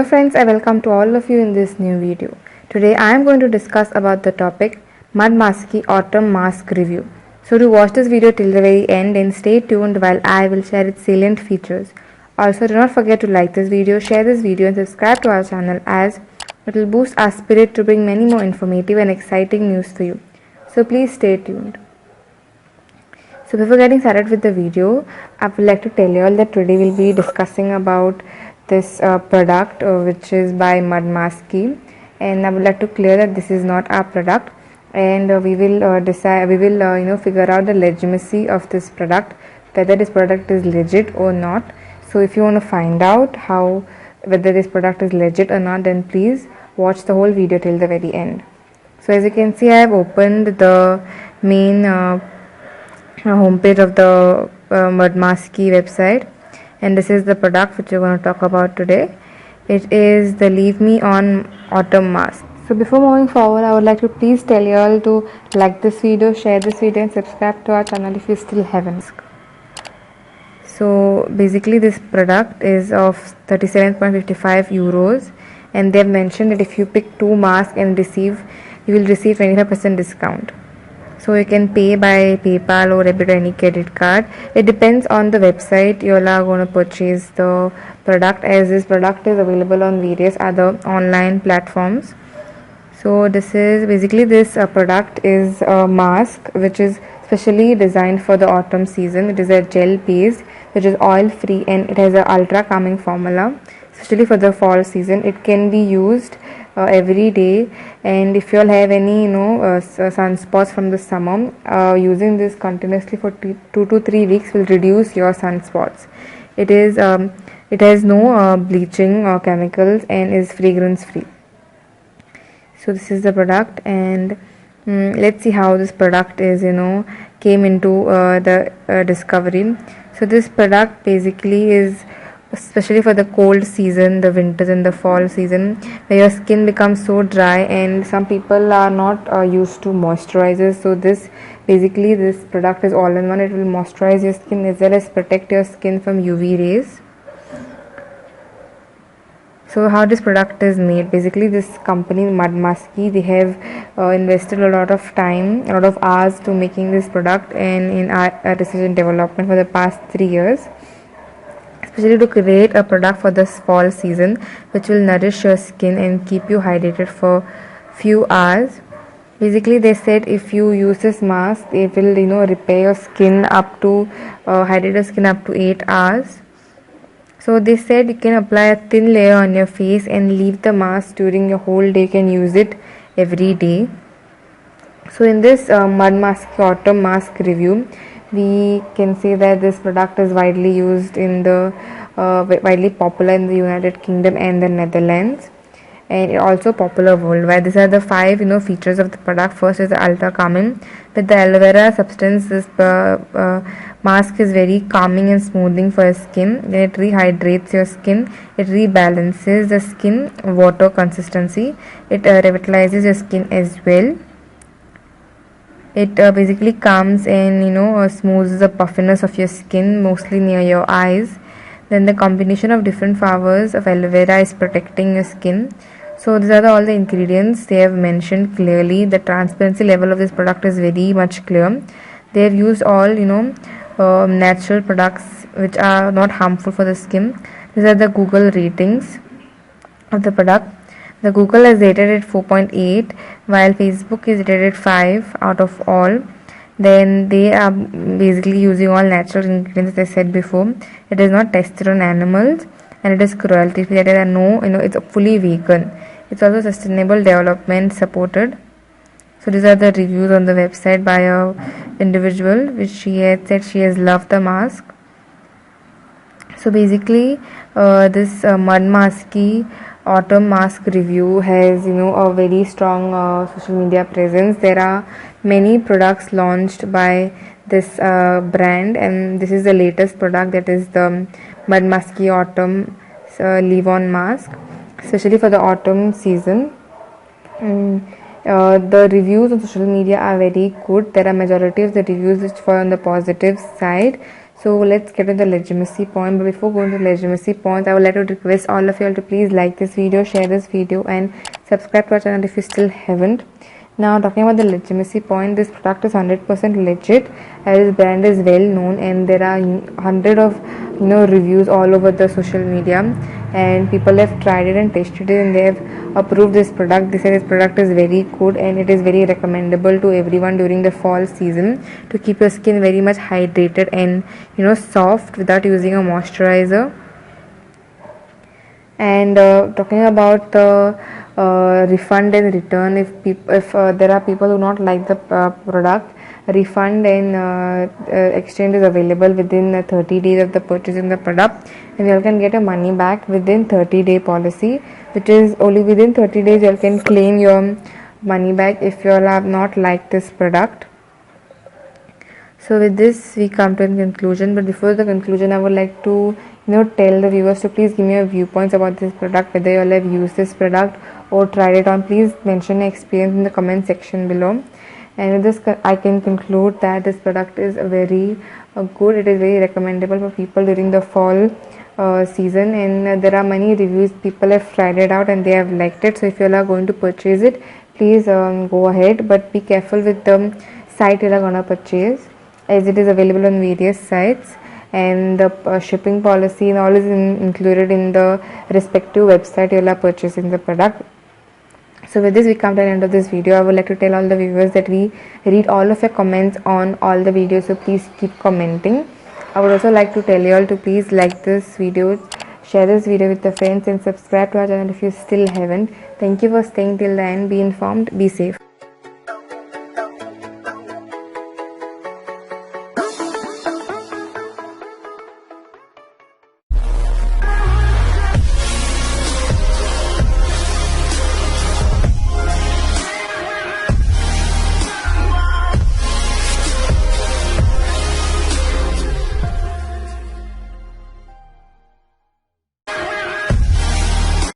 friends, I welcome to all of you in this new video. Today I am going to discuss about the topic Mud Maski Autumn Mask Review. So do watch this video till the very end and stay tuned while I will share its salient features. Also do not forget to like this video, share this video and subscribe to our channel as it will boost our spirit to bring many more informative and exciting news for you. So please stay tuned. So before getting started with the video, I would like to tell you all that today we'll be discussing about this product which is by Mud Maski, and I would like to clear that this is not our product, and we will figure out the legitimacy of this product, whether this product is legit or not. So if you want to find out whether this product is legit or not, then please watch the whole video till the very end. So as you can see, I have opened the main homepage of the Mud Maski website, and this is the product which we're going to talk about today. It is the Leave Me On Autumn Mask. So before moving forward, I would like to please tell you all to like this video, share this video and subscribe to our channel if you still haven't. So basically this product is of 37.55 euros, and they have mentioned that if you pick 2 masks and you will receive 25% discount. So you can pay by PayPal or debit or any credit card. It depends on the website you all are going to purchase the product, as this product is available on various other online platforms. So this product is a mask which is specially designed for the autumn season. It is a gel based, which is oil free, and it has an ultra calming formula, especially for the fall season. It can be used every day, and if you all have any sunspots from the summer, using this continuously for 2 to 3 weeks will reduce your sunspots. It has no bleaching or chemicals and is fragrance free. So this is the product, and let's see how this product is came into the discovery. So this product basically is especially for the cold season, the winters and the fall season, where your skin becomes so dry and some people are not used to moisturizers. So this product is all in one. It will moisturize your skin as well as protect your skin from UV rays. So how this product is made, basically this company Mud Maski, they have invested a lot of time, a lot of hours to making this product, and in research and development for the past 3 years, especially to create a product for this fall season which will nourish your skin and keep you hydrated for few hours. Basically they said if you use this mask, it will repair your skin up to hydrate your skin up to 8 hours. So they said you can apply a thin layer on your face and leave the mask during your whole day. You can use it every day. So in this Mud Maski Autumn Mask review, we can say that this product is widely popular in the United Kingdom and the Netherlands, and it also popular worldwide. These are the 5 features of the product. First is the ultra calming. With the aloe vera substance, this mask is very calming and smoothing for your skin. Then it rehydrates your skin. It rebalances the skin water consistency. It revitalizes your skin as well. It basically calms and smooths the puffiness of your skin, mostly near your eyes. Then the combination of different flowers of aloe vera is protecting your skin. So these are all the ingredients they have mentioned clearly. The transparency level of this product is very much clear. They have used all natural products which are not harmful for the skin. These are the Google ratings of the product. The Google has rated it 4.8, while Facebook is rated 5 out of all. Then they are basically using all natural ingredients, as I said before. It is not tested on animals, and it is cruelty free. There are no, it's fully vegan. It's also sustainable development supported. So these are the reviews on the website by a individual, which she had said she has loved the mask. So basically, this Mud Maski Autumn Mask review has a very strong social media presence. There are many products launched by this brand, and this is the latest product, that is the Mud Maski Autumn Leave On Mask, especially for the autumn season. The reviews on social media are very good. There are majority of the reviews which fall on the positive side. So let's get to the legitimacy point. But before going to the legitimacy point, I would like to request all of you all to please like this video, share this video, and subscribe to our channel if you still haven't. Now, talking about the legitimacy point, this product is 100% legit, as this brand is well known, and there are hundred of reviews all over the social media, and people have tried it and tested it, and they have approved this product. They say this product is very good and it is very recommendable to everyone during the fall season to keep your skin very much hydrated and soft without using a moisturizer. And talking about the refund and return, if there are people who not like the product, refund and exchange is available within 30 days of the purchasing the product, and you can get your money back within 30-day policy, which is only within 30 days you can claim your money back if you all have not liked this product. So with this we come to a conclusion, but before the conclusion I would like to tell the viewers to please give me your viewpoints about this product, whether you all have used this product or tried it on. Please mention your experience in the comment section below. And with this I can conclude that this product is very good. It is very recommendable for people during the fall season, and there are many reviews. People have tried it out and they have liked it. So if you all are going to purchase it, please go ahead, but be careful with the site you are gonna purchase, as it is available on various sites, and the shipping policy and all is included in the respective website you are purchasing the product. So with this we come to the end of this video. I would like to tell all the viewers that we read all of your comments on all the videos, so please keep commenting. I would also like to tell you all to please like this video, share this video with your friends, and subscribe to our channel if you still haven't. Thank you for staying till the end. Be informed, be safe.